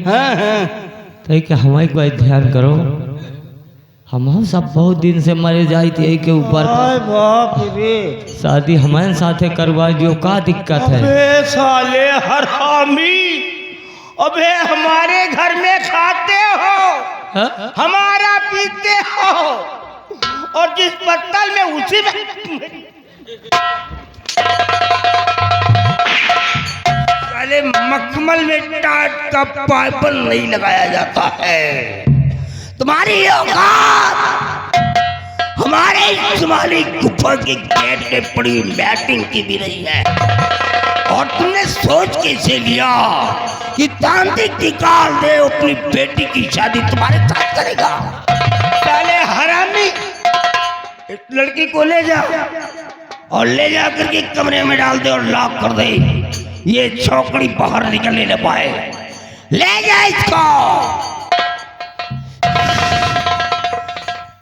हाँ हाँ तो क्या हमारे को ध्यान करो, हम सब बहुत दिन से मरे जाए थे के ऊपर आय बाप रे। शादी हमारे साथे करवा दियो, का दिक्कत है? अबे साले हरामी, अबे हमारे घर में खाते हो, हाँ? हमारा पीते हो, और जिस पत्तल में उसी में साले मखमल में टाट का पाइपल नहीं लगाया जाता है। तुम्हारी औकात हमारे इस्तेमाली गुफा के गेट पे पड़ी बैटिंग की भी नहीं है, और तुमने सोच कैसे लिया कि तांत्रिक निकाल दे अपनी बेटी की शादी तुम्हारे साथ करेगा? साले हरामी, इस लड़की को ले जा और ले जा करके कमरे में डाल दे और लॉक कर दे, ये छोकरी बाहर निकलने न पाए। ले जा इसको।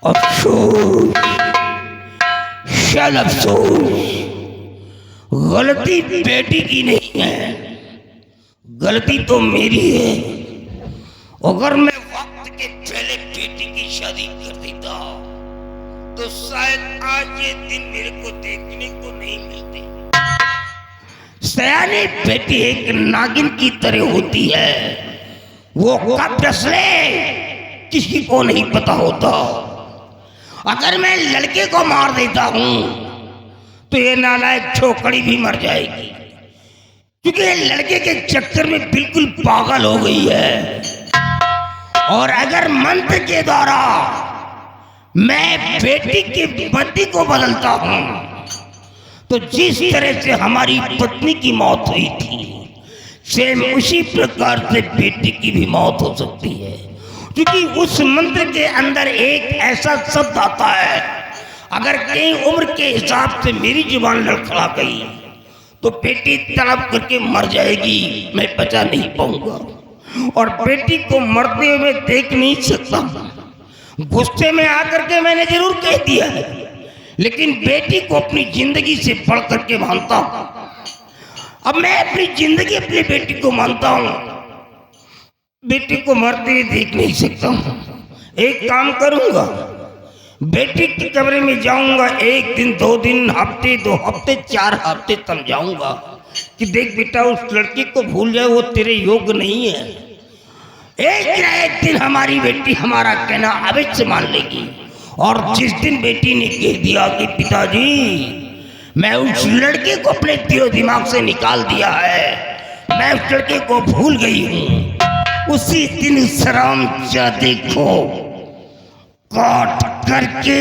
अफसोस, शायद अफसोस, गलती बेटी की नहीं है, गलती तो मेरी है। अगर मैं वक्त के पहले बेटी की शादी कर देता तो शायद आज ये दिन मेरे को देखने को नहीं मिलते। सयानी बेटी एक नागिन की तरह होती है, वो कब डसले किसी को नहीं पता होता। अगर मैं लड़के को मार देता हूं तो ये नालायक छोकरी भी मर जाएगी, क्योंकि ये लड़के के चक्कर में बिल्कुल पागल हो गई है। और अगर मंत्र के द्वारा मैं बेटी की पति को बदलता हूं तो जिस तरह से हमारी पत्नी की मौत हुई थी, सेम उसी प्रकार से बेटी की भी मौत हो सकती है, क्योंकि उस मंत्र के अंदर एक ऐसा शब्द आता है, अगर कई उम्र के हिसाब से मेरी जुबान लड़खड़ा गई तो बेटी तड़प करके मर जाएगी, मैं बचा नहीं पाऊंगा। और बेटी को मरते हुए देख नहीं सकता। गुस्से में आकर के मैंने जरूर कह दिया है, लेकिन बेटी को अपनी जिंदगी से बढ़ करके मानता हूं। अब मैं अपनी जिंदगी अपनी बेटी को मानता हूं, बेटी को मरते हुए देख नहीं सकता हूं। एक काम करूंगा, बेटी के कमरे में जाऊंगा, एक दिन, 2 दिन, हफ्ते, 2 हफ्ते, 4 हफ्ते समझाऊंगा कि देख बेटा, उस लड़की को भूल जाए, वो तेरे योग्य नहीं है। एक दिन हमारी बेटी हमारा कहना अवश्य मान लेगी। और जिस दिन बेटी ने कह दिया कि पिताजी मैं उस लड़के को अपने दिलो दिमाग से निकाल दिया है, मैं उस लड़के को भूल गई हूं, उसी दिन शरामजादे को काट करके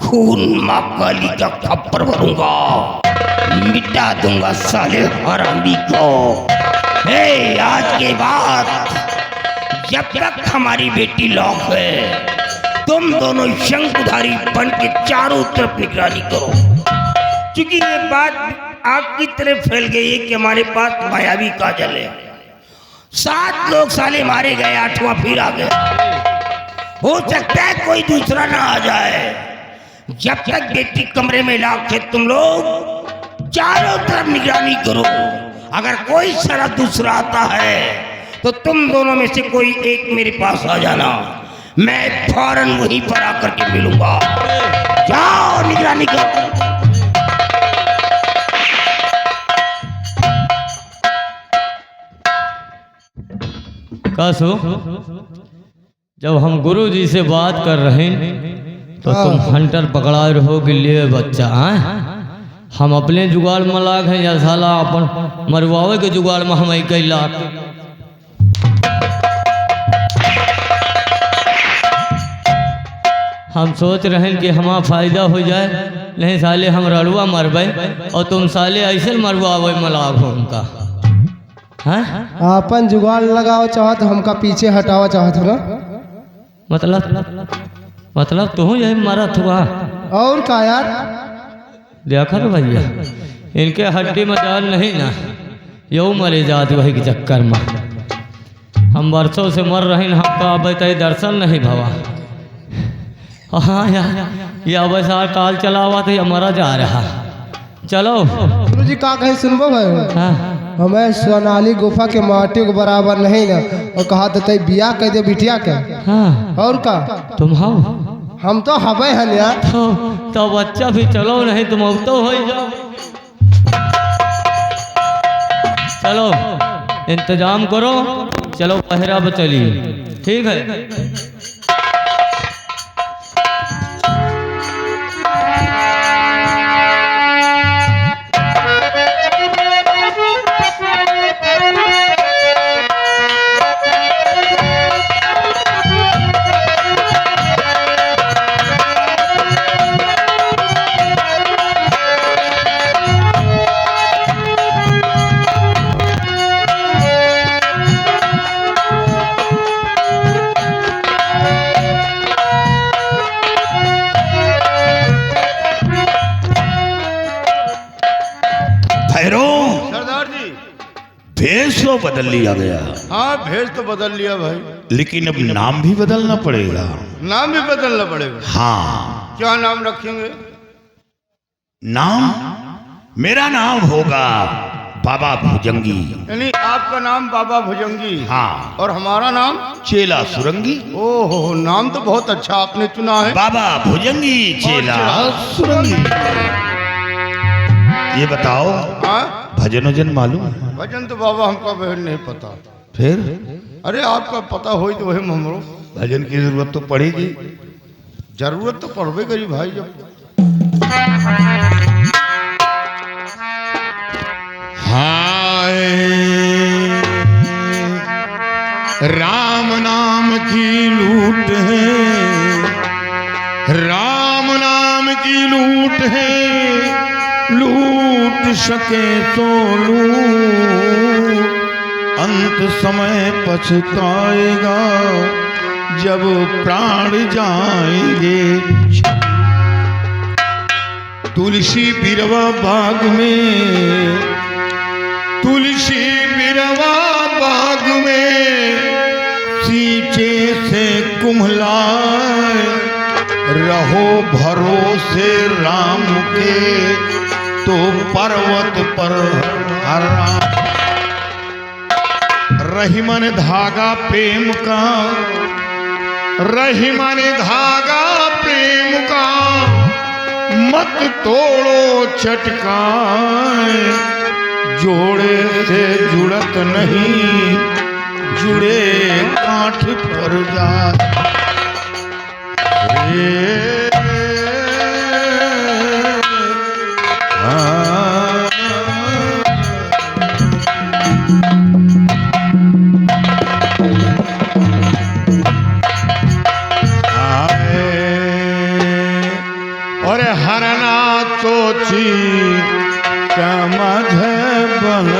खून मां काली का खप्पर भरूंगा, मिटा दूंगा साले हरामी को। हे, आज के बाद जब तक हमारी बेटी लॉक है, तुम दोनों शंकुधारी बन के चारों तरफ निगरानी करो, क्योंकि ये बात आग की तरह फैल गई है कि हमारे पास मायावी काजल है। 7 लोग साले मारे गए, 8वां फिर आ गया। हो सकता है कोई दूसरा ना आ जाए। जब तक बेटी कमरे में लॉक है, तुम लोग चारों तरफ निगरानी करो। अगर कोई सारा दूसरा आता है तो तुम दोनों में से कोई एक मेरे पास आ जाना, मैं फौरन वहीं पर आकर के मिलूंगा। जाओ निगरानी करो। कासु, जब हम गुरु जी से बात कर रहे हैं तो तुम हंटर पकड़ा रहो कि ले बच्चा आए, हम अपने जुगाड़ में लाग हैं या साला अपन मरवावे के जुगाड़ में हम कई लाख। हम सोच रहे हैं कि हमारा फायदा हो जाए, नहीं साले हम रड़ुआ मरबे और तुम साले ऐसे मरवावे में लाग हो उनका। अपन जुगाड़ लगाओ चाहत, हमका पीछे हटावा चाहत हो ना? मतलब तू यही मरत हुआ और का यार? देखा तो भैया, इनके हड्डी में जान नहीं ना, यो मरे जात वही के चक्कर में। हम वर्षों से मर रहे हैं, हमका अब तय दर्शन नहीं भवा। हाँ या वैसा काल चला हुआ तो मरा जा रहा। चलो गुरु जी का कहे सुनबो भाई? हाँ हमें सोनाली गुफा के माटी के बराबर नहीं ना, और कहा तो तय बिया कह दे बिटिया के। हाँ और का तुम हो हम तो हवे हन यार। तो बच्चा भी चलो, नहीं तुम अब तो हो जाओ। चलो इंतजाम करो, चलो पहरा पे चलिए, ठीक है। सरदार जी भेष तो बदल लिया गया, हाँ भेष तो बदल लिया भाई, लेकिन अब नाम भी बदलना पड़ेगा। नाम भी बदलना पड़ेगा। हाँ, क्या नाम रखेंगे? नाम मेरा नाम होगा बाबा भुजंगी। यानी आपका नाम बाबा भुजंगी। हाँ, और हमारा नाम? चेला सुरंगी। ओहो, नाम तो बहुत अच्छा आपने चुना है। बाबा भुजंगी चेला सुरंगी। ये बताओ, हाँ? भजन वजन मालूम है? भजन तो बाबा हमका बहन नहीं पता। फिर अरे आपका पता हो तो वही हमरो। भजन की जरूरत तो पड़ेगी। जरूरत तो पड़बे करी भाई। जब हाय राम नाम की लूट है, राम नाम की लूट है, लूट सके तो लूट, अंत समय पछताएगा जब प्राण जाएंगे। तुलसी बिरवा बाग में, तुलसी बिरवा बाग में, सींचे से कुम्हलाए, रहो भरोसे राम के, तो पर्वत पर हरा। रहीमन धागा प्रेम का, रहीमन धागा प्रेम का, मत तोड़ो चटकाए, जोड़े से जुड़त नहीं, जुड़े कांठ पर जा। और हरना सोची समझ बन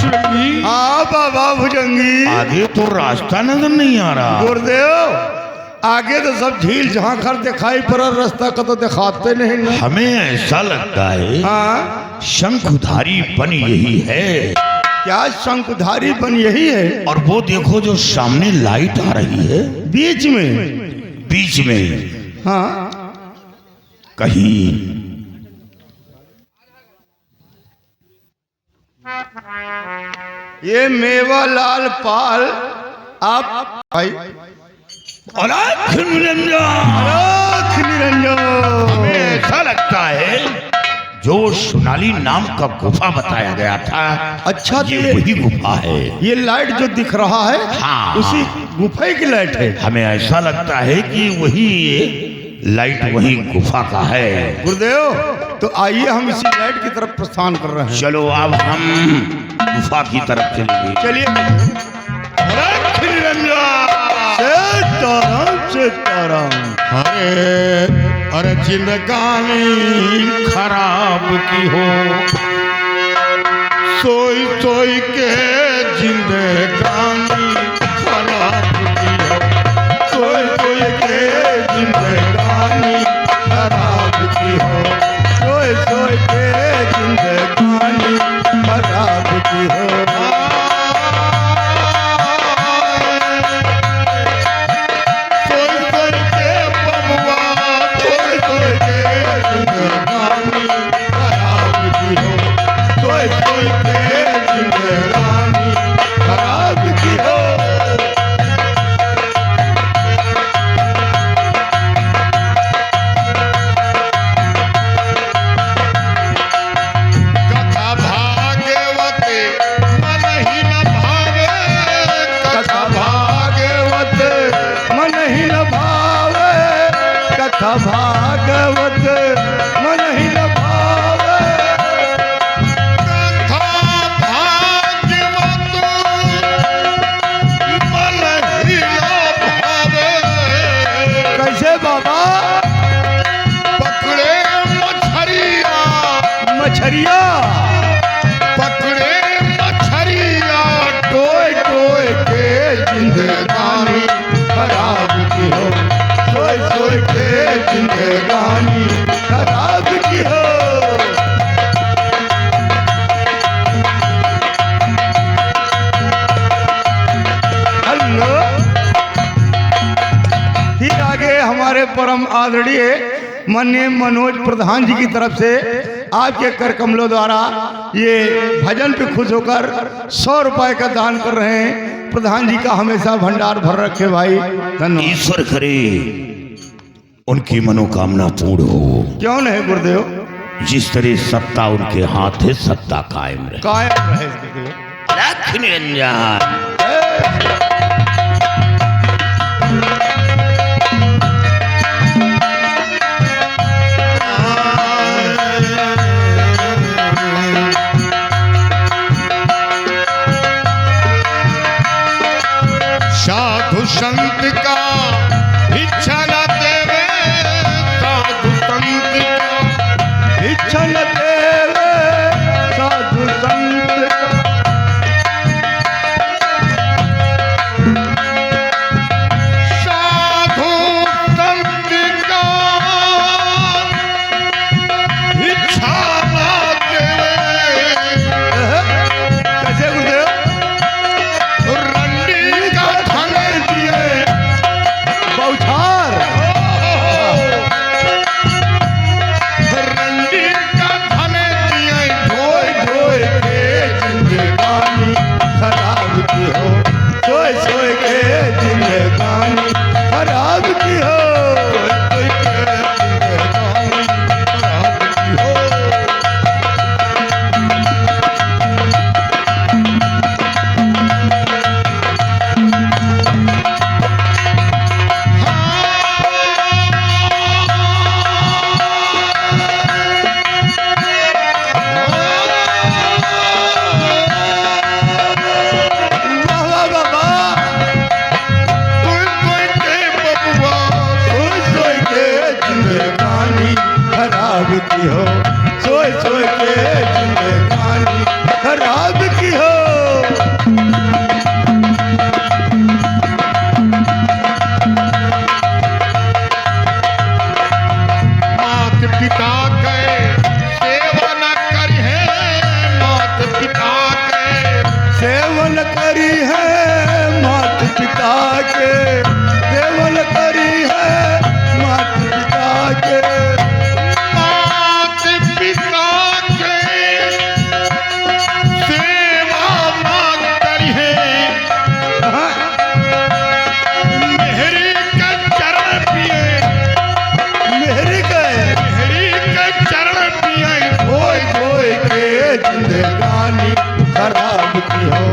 बासुरंगी। हाँ बाबा भुजंगी। आगे तो रास्ता नजर नहीं आ रहा। गुरुदेव आगे तो सब झील झांखर दिखाई पड़, रास्ता का तो दिखाते नहीं ना। हमें ऐसा लगता है हाँ शंखधारी बन यही है। क्या शंखधारी बन यही है? और वो देखो जो सामने लाइट आ रही है बीच में। बीच में हाँ कहीं ये मेवालाल पाल आप भाई अलख निरंजन। अलख निरंजन। हमें ऐसा लगता है जो सोनाली नाम का गुफा बताया गया था, अच्छा तो ये वही गुफा है। ये लाइट जो दिख रहा है हाँ। उसी गुफा की लाइट है। हमें ऐसा लगता है कि वही ये लाइट वही गुफा का है। गुरुदेव तो आइए हम इसी लाइट की तरफ प्रस्थान कर रहे हैं। चलो अब हम गुफा की तरफ चलेंगे। चलिए। अलख निरंजन। सीताराम सीताराम। अरे अरे जिंदगानी खराब की हो, सोई सोई के जिंदगानी खराब की हो, सोई सोई के जिंदगानी खराब की हो, सोए सोए के जिंदगानी खराब की हो। सोई सोई के बबुआ, सोई सोई के जिंदगानी खराब की हो, सोई सोई के जिंदगानी खराब की हो। कथा भागवत मन ही न भावे, कथा भागवत मन ही न भावे, कथा भागवत मन ही न भावे। कथा भागवत मन ही न भावे। कैसे बाबा? पकड़े मछरिया, मछरिया पकड़े मछरिया, टोय टोय के जिंदगानी खराब की हो, सोए सोए के जिंदगानी खराब की हो। हेलो। फिर आगे हमारे परम आदरणीय माननीय मनोज प्रधान जी की तरफ से आपके कर कमलों द्वारा ये भजन पे खुश होकर 100 रुपए का दान कर रहे हैं। प्रधान जी का हमेशा भंडार भर रखे भाई, धन्यवाद। ईश्वर करे उनकी मनोकामना पूर्ण हो। क्यों नहीं गुरुदेव? जिस तरह सत्ता उनके हाथ है, सत्ता कायम रहे। कायम रहे गुरुदेव। अलख निरंजन। साधु संत का भिक्षा न देवे, साधु संत का इच्छा न देवे साधु संत साधु संत का भिक्षा न देवे। कैसे गुरुदेव? रंडी का धन दिए, बौछार रंडी का धन दिए, ढोए ढोए के जिंदगानी खराब की हो, सोए सोए के जिंदगानी खराब की हो। कोई के जिंदगानी खराब की हो। वाह की हो,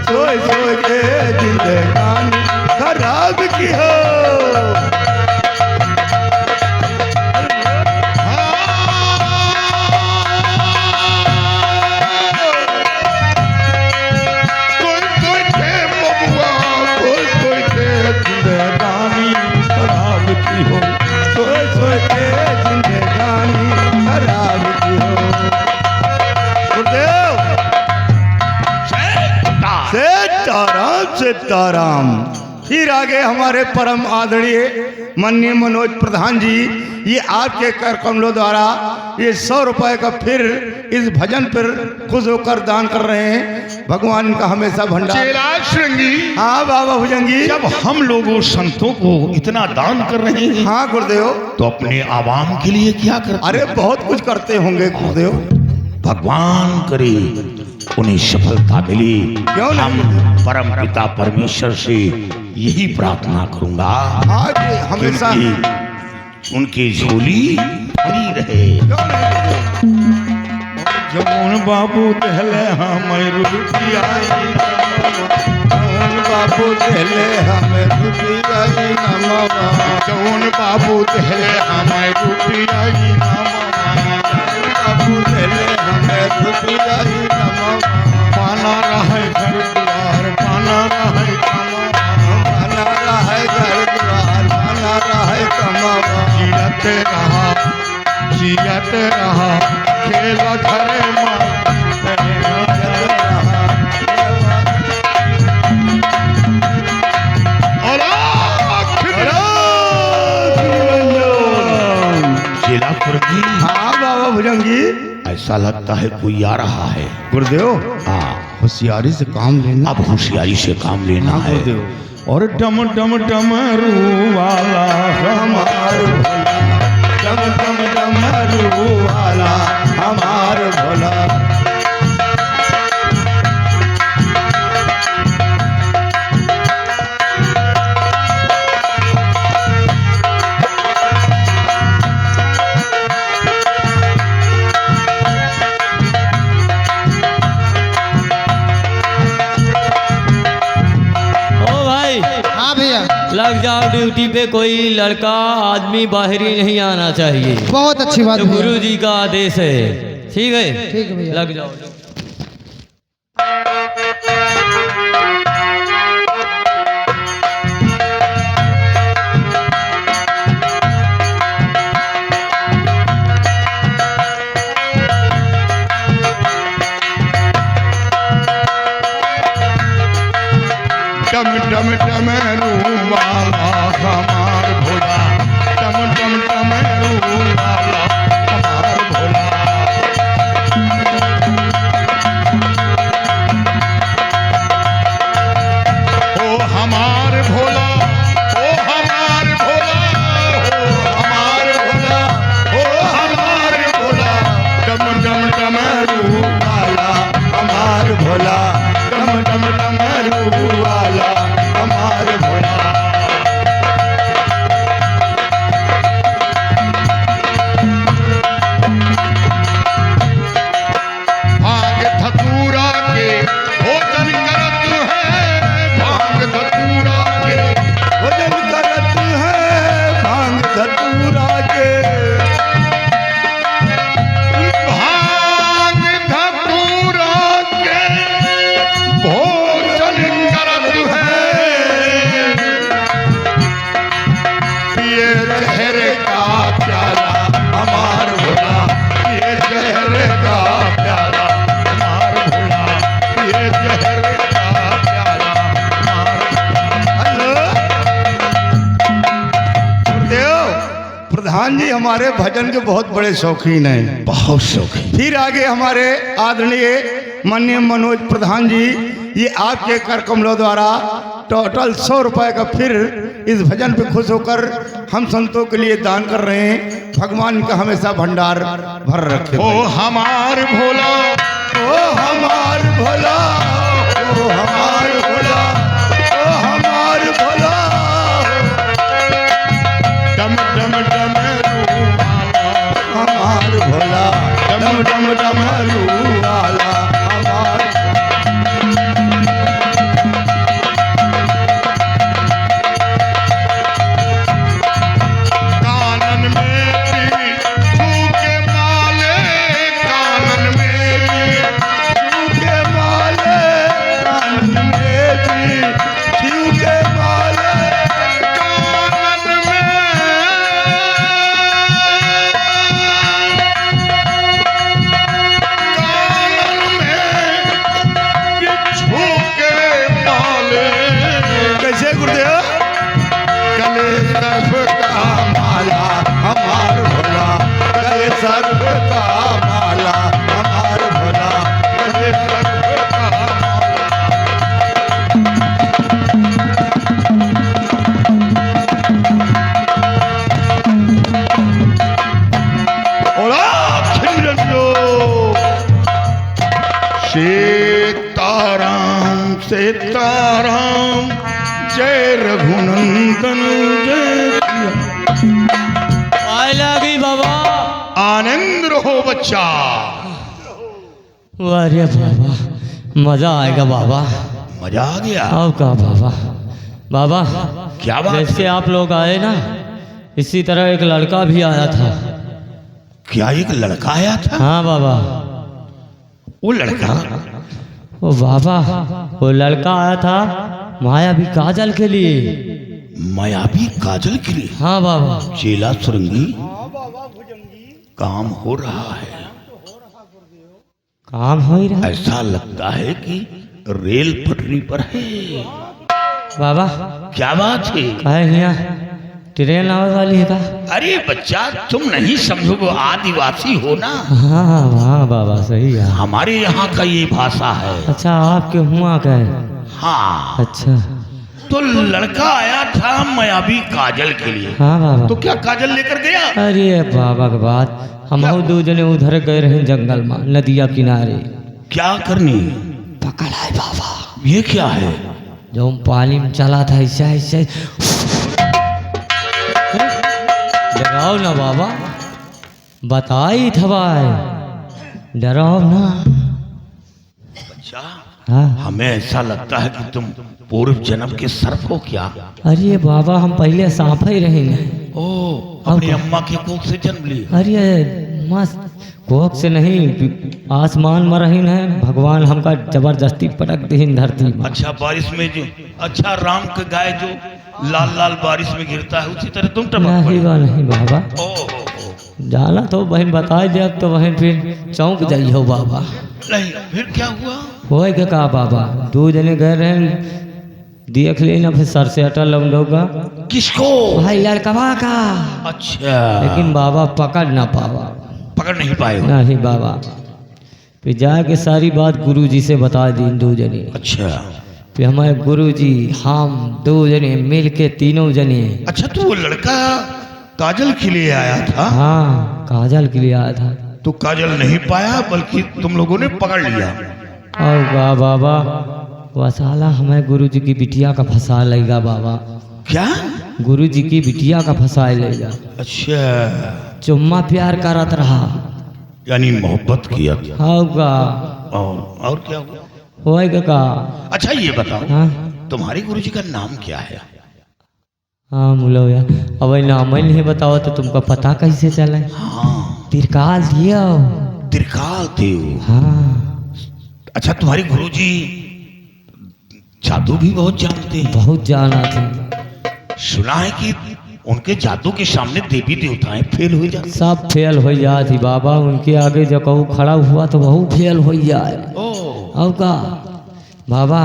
सोए सोए के जिंदगानी खराब की हो। कोई कोई थे बबुआ, कोई कोई थे जिंदगानी खराब की हो, सोए सोए के जिंदगानी खराब की हो। गुरुदेव सीताराम। फिर आगे हमारे परम आदरणीय माननीय मनोज प्रधान जी ये आपके कर कमलों द्वारा ये 100 रुपए का फिर इस भजन पर खुश होकर दान कर रहे हैं। भगवान का हमेशा भंडार। चेला श्रृंगी, हाँ बाबा भुजंगी। जब हम लोगों संतों को इतना दान कर रहे हैं हाँ गुरुदेव। तो अपने आवाम के लिए क्या करते? अरे बहुत कुछ करते होंगे गुरुदेव। भगवान करे उन्हें सफलता मिली। क्यों नहीं? हम परम पिता परमेश्वर से यही प्रार्थना करूंगा हाँ जी हमेशा। कि उनकी झोली भरी रहे। जमुन बाबू दहले हमें रुपया, जमुन बाबू दहले हमें रुपया नमवा, जमुन बाबू दहले हमें रुपया नमवा, बाबू दहले हमें रुपया नमवा। पाना रहे घर द्वार, पाना रहे कमावा, पाना रहे घर द्वार, पाना रहे कमावा। जियते रहा, जियते रहा, खेल घरे जिला प्रति हाँ बाबा भुजंगी। ऐसा लगता है कोई आ रहा है। गुरुदेव हाँ, होशियारी से काम लेना। अब होशियारी से काम लेना हाँ है। गुरुदेव। और डम डम डमरू वाला हमार भोला, डम डम डमरू वाला हमार भोला। ओ भाई हाँ भैया लग जाओ ड्यूटी पे। कोई लड़का आदमी बाहर ही नहीं आना चाहिए। बहुत अच्छी बात तो भैया। गुरु जी का आदेश है। ठीक है, ठीक है भैया। लग जाओ। डम डम डमरू वाला हमार भोला, डम डम डमरू वाला हमार भोला। ओ हमार भोला, ओ हमार भोला, ओ हमार भोला, ओ हमार भोला, डम डम डमरू वाला हमार भोला, डम डम डमरू वाला हमार भोला। भांग धतूरा के भोजन करत है, भांग धतूरा के भोजन करत है, भांग धतूरा के भांग धतूरा के भोजन करत है। पिए जहर का प्याला हमार भोला, पिए जहर का प्याला हमार भोला, पिए जहर का प्याला हमार भोला। हेलो गुरुदेव प्रधान जी हमारे भजन के बहुत बड़े शौकीन हैं। बहुत शौकीन। फिर आगे हमारे आदरणीय माननीय मनोज प्रधान जी ये आपके कर कमलों द्वारा टोटल 100 रुपए का फिर इस भजन पे खुश होकर हम संतों के लिए दान कर रहे हैं। भगवान का हमेशा भंडार भर रखे। ओ हमार भोला, ओ हमार भोला, ओ हमार भोला, ओ हमार भोला। डम डम डमरू वाला हमार भोला, डम डम डमरू वाला हमार। सीताराम जय रघुनंदन जय आए लगी बाबा। आनंद रहो बच्चा। अरे बाबा मजा आएगा बाबा। मजा आ गया। अब का बाबा। बाबा क्या बात? जैसे आप लोग आए ना इसी तरह एक लड़का भी आया था। क्या एक लड़का आया था? हाँ बाबा। वो लड़का ओ बाबा वो लड़का आया था मायावी काजल के लिए। मायावी काजल के लिए? हाँ बाबा। चेला सुरंगी काम हो रहा है। काम हो ही रहा। ऐसा लगता है कि रेल पटरी पर है। बाबा क्या बात है? कहे यहाँ ट्रेन आने वाली है का? अरे बच्चा तुम नहीं समझोगे, आदिवासी हो ना। हाँ हाँ बाबा सही है। हमारे यहाँ का ये भाषा है। अच्छा आपके हुआ का है? हाँ। अच्छा तो लड़का आया था मायावी काजल के लिए। हाँ बाबा। तो क्या काजल लेकर गया? अरे बाबा के बात हम दो जने उधर गए रहे जंगल में नदिया किनारे। क्या करनी? पकड़ा है बाबा। ये क्या है? जो पानी में चला था ऐसा ऐसा। डराओ ना बाबा बताई था भाई डराओ ना। बच्चा हाँ। हमें ऐसा लगता है कि तुम पूर्व जन्म के सर्प हो क्या? अरे बाबा हम पहले सांप ही रहे हैं। ओ अपनी अम्मा के कोख से जन्म ली? अरे मस्त कोख से नहीं आसमान में रही है भगवान हमका जबरदस्ती पटक दी धरती में। अच्छा बारिश में जो अच्छा राम का गाय जो लाल लाल बारिश में गिरता है उसी तरह तुम टपक नहीं पड़े। बा नहीं बाबा। ओ जाना तो बहन बता दिया तो बहन फिर चौंक जाइए हो बाबा। नहीं फिर क्या हुआ? हो के कहा बाबा दो जने गए रहे देख लेना फिर सर से अटल लौंडोगा। किसको? भाई लड़कवा का। अच्छा लेकिन बाबा पकड़ ना पावा। पकड़ नहीं पाए हो? नहीं बाबा। फिर जाके सारी बात गुरुजी से बता दी दो जने। अच्छा फिर हमारे गुरुजी हम दो जने मिल के तीनों जने। अच्छा तो वो लड़का काजल के लिए आया था? हाँ काजल के लिए आया था। तो काजल नहीं पाया बल्कि तुम लोगों ने पकड़ लिया। और बाबा वसाला हमारे गुरुजी की बिटिया का फंसा लेगा बाबा। क्या? गुरुजी की बिटिया का फंसा लेगा। अच्छा चुम्मा प्यार करत रहा। यानी मोहब्बत किया था। होगा और क्या हुआ? होएगा का। अच्छा ये बताओ हाँ तुम्हारे गुरुजी का नाम क्या है? हाँ मुलो यार अब नाम नहीं बताओ तो तुमको पता कैसे चले? हाँ तिरकाल दियो। त्रिकाल देव। हाँ अच्छा तुम्हारे गुरुजी जादू भी बहुत जानते हैं। बहुत जाना थे। सुना है कि उनके जादू के सामने देवी देवताएं फेल हो जाते। सब फेल हो जाती बाबा। उनके आगे जब कहूँ खड़ा हुआ तो वह फेल हो जाए। ओ और का बाबा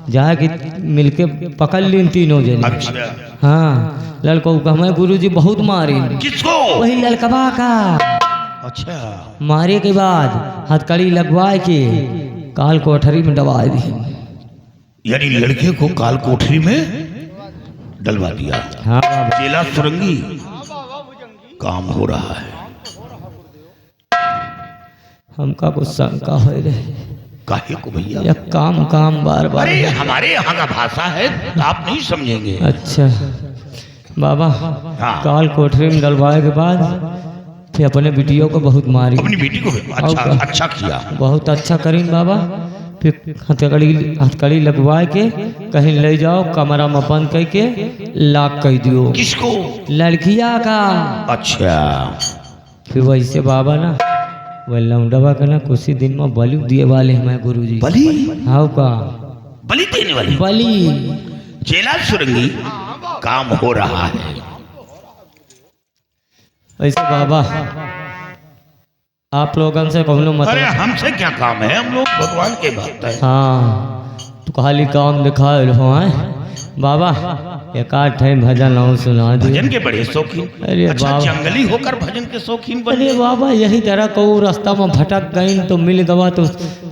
जाके मिलके पकड़ लीन तीनों जने। अच्छा हाँ लड़कों का हमें गुरुजी बहुत मारी। किसको? वही लड़कवा का। अच्छा मारे के बाद हथकड़ी लगवाए के काल कोठरी में दबा दी। यानी लड़के को काल कोठरी में डलवा दिया। हाँ बाबा। चेला सुरंगी काम हो रहा है। हमका कुछ शंका हो रहे। काहे को भैया? यह काम काम बार बार। अरे हमारे यहाँ का भाषा है तो आप नहीं समझेंगे। अच्छा बाबा हाँ। काल कोठरी में डलवाए के बाद फिर अपने बिटियों को बहुत मारी। अपनी बेटी को अच्छा और- अच्छा किया। बहुत अच्छा करीन बाबा। फिर हथकड़ी लगवाए के कहीं ले जाओ कमरा में बंद करके लाक कर दियो। किसको? लड़किया का। अच्छा फिर वैसे बाबा ना वह लौंडवा का ना कुछ ही दिन में बलि दिए वाले हमारे गुरुजी। बलि? हाँ का बलि देने वाली? बलि। चेला सुरंगी काम हो रहा है। वैसे बाबा आप लोगों से कहूँ अरे मतलब। हमसे क्या काम है? हम लोग भगवान के भक्त हैं। हाँ तो खाली काम दिखा रहो हैं बाबा। एक आठ भजन और सुना दिए। भजन के बड़े शौकीन। अरे अच्छा बाबा। जंगली होकर भजन के शौकीन बने। अरे बाबा यही तरह कहूँ रास्ता में भटक गई तो मिल गवा तो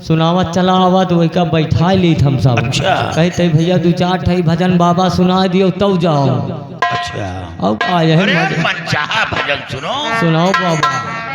सुनावत चला आवा तो वही का बैठा ली हम सब। अच्छा। कहते भैया दो चार ठई भजन बाबा सुना दियो तब जाओ। अच्छा अब आ यही अरे मनचाहा भजन सुनो। सुनाओ बाबा।